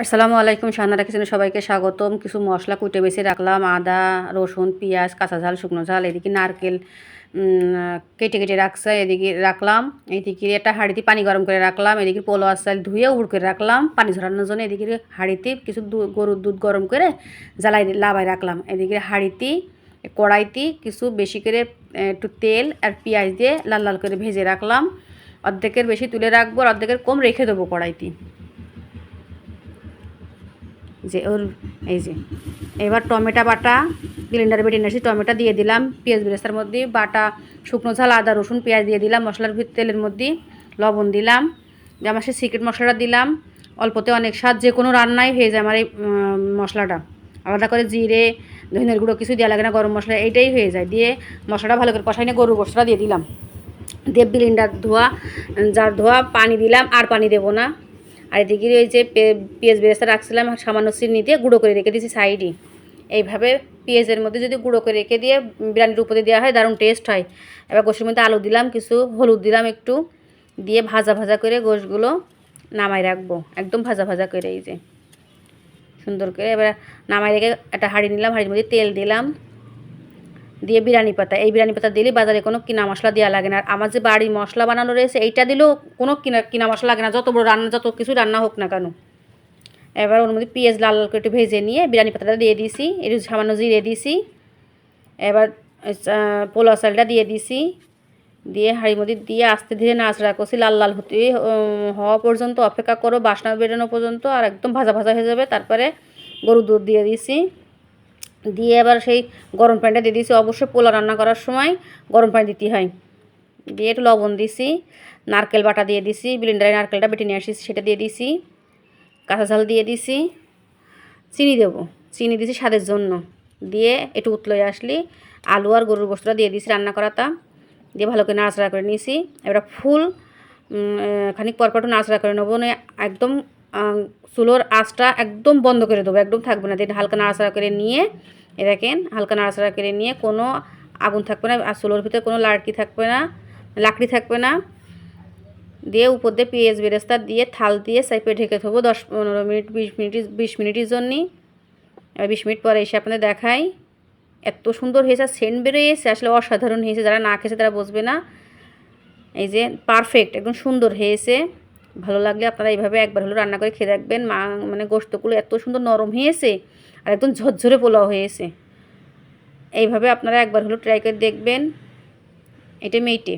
আসসালামু আলাইকুম। শাহানারা কিচেনে সবাইকে স্বাগতম। কিছু মশলা কুটে বেছে রাখলাম, আদা, রসুন, পেঁয়াজ, কাঁচা ঝাল, শুকনো ঝাল। এদিকে নারকেল কেটে কেটে রাখছে, এদিকে রাখলাম। এদিকে একটা হাঁড়িতে পানি গরম করে রাখলাম। এদিকে পোলোয়ার চাল ধুয়ে উড় করে রাখলাম পানি ঝরানোর জন্য। এদিকে হাঁড়িতে কিছু গরুর দুধ গরম করে জ্বালাই লাবাই রাখলাম। এদিকে হাঁড়িতে কড়াইতে কিছু বেশি করে একটু তেল আর পেঁয়াজ দিয়ে লাল লাল করে ভেজে রাখলাম। অর্ধেকের বেশি তুলে রাখবো, আর অর্ধেকের কম রেখে দেবো কড়াইতে। যে ওর এই যে এবার টমেটো বাটা ব্লেন্ডারে বেটে নিয়েছি, টমেটো দিয়ে দিলাম। পেঁয়াজ বেরেস্তার মধ্যে বাটা শুকনো ঝাল, আদা, রসুন, পেঁয়াজ দিয়ে দিলাম। মশলার তেলের মধ্যে লবণ দিলাম, যে আমার সেই সিক্রেট মশলাটা দিলাম। অল্পতে অনেক স্বাদ, যে কোনো রান্নাই হয়ে যায় আমার এই মশলাটা। আলাদা করে জিরে ধনের গুঁড়ো কিছু দেওয়া লাগে না, গরম মশলা এইটাই হয়ে যায়। দিয়ে মশলাটা ভালো করে কষাই নিয়ে গরুর গোশতটা দিয়ে দিলাম। দিয়ে ব্লেন্ডার যার ধোয়া পানি দিলাম, আর পানি দেবো না। আর এদিকে ওই যে পেঁয়াজ বেরেস্তা রাখছিলাম সামান্য চিনি দিয়ে গুঁড়ো করে রেখে দিয়েছি সাইডে। এইভাবে পেঁয়াজের মধ্যে যদি গুঁড়ো করে রেখে দিয়ে বিরিয়ানির উপরে দেওয়া হয়, দারুণ টেস্ট হয়। এবার গোশের মধ্যে আলু দিলাম, কিছু হলুদ দিলাম একটু, দিয়ে ভাজা ভাজা করে গোশগুলো নামাই রাখবো, একদম ভাজা ভাজা করে। এই যে সুন্দর করে এবার নামাই রেখে একটা হাঁড়ি নিলাম, হাঁড়ির মধ্যে তেল দিলাম, দিয়ে বিরিয়ানি পাতা। এই বিরিয়ানি পাতা দিলে বাজারে কোনো কিনা মশলা দেওয়া লাগে না। আর আমার যে বাড়ি মশলা বানানো রয়েছে, এইটা দিলেও কোনো কিনা মশলা লাগে না, যত বড় রান্না যত কিছু রান্না হোক না কেন। এবার ওর মধ্যে পেঁয়াজ লাল লাল করে একটু ভেজে নিয়ে বিরিয়ানি পাতাটা দিয়ে দিয়েছি, একটু সামান্য জিরে দিয়েছি। এবার পোলাও চালটা দিয়ে দিয়েছি, দিয়ে হাঁড়ির মধ্যে দিয়ে আস্তে ধীরে নাড়াচাড়া করছি। লাল লাল হওয়া পর্যন্ত অপেক্ষা করো, বাসনা বেরোনো পর্যন্ত, আর একদম ভাজা ভাজা হয়ে যাবে। তারপরে গরুর দুধ দিয়ে দিয়েছি, দিয়ে এবার সেই গরম পানিটা দিয়ে দিয়েছি। অবশ্যই পোলাও রান্না করার সময় গরম পানি দিতে হয়। দিয়ে একটু লবণ দিয়েছি, নারকেল বাটা দিয়ে দিয়েছি, ব্লেন্ডারে নারকেলটা বেটে নিয়ে আসি সেটা দিয়ে দিয়েছি, কাঁচা ঝাল দিয়ে দিয়েছি, চিনি দেবো, চিনি দিয়েছি স্বাদের জন্য। দিয়ে একটু উতলোয় আসলি আলু আর গরুর গোশতটা দিয়ে দিয়েছি রান্না করাটা, দিয়ে ভালো করে নাড়াচাড়া করে নিয়েছি। এবার খানিক পরপর একটু নাড়াচাড়া করে নেবো, একদম চুলোর আঁচটা একদম বন্ধ করে দেবো, একদম থাকবে না। দিয়ে হালকা নাড়াচাড়া করে নিয়ে দেখেন, হালকা নাড়াচাড়া করে নিয়ে কোনো আগুন থাকবে না, আর চুলোর ভিতরে কোনো লাকড়ি থাকবে না। দিয়ে উপর দিয়ে পেঁয়াজ বেরেস্তা দিয়ে থাল দিয়ে সাইপে ঢেকে থবো 10-15 মিনিট, 20 মিনিটের জন্যে। 20 মিনিট পরে এসে আপনাদের দেখাই। এত সুন্দর হয়েছে, সেন্ট বেরোয়েছে, আসলে অসাধারণ হয়েছে। যারা না খেয়েছে তারা বুঝবে না। এই যে পারফেক্ট, একদম সুন্দর হয়েছে। ভালো লাগলে আপনারা এইভাবে একবার হলো রান্না করে খেয়ে দেখবেন। মানে গোশতগুলো এত সুন্দর নরম হয়েছে, আর একদম ঝরঝরে পোলাও হয়েছে। এইভাবে আপনারা একবার হলো ট্রাই করে দেখবেন। এটা মেয়েটে।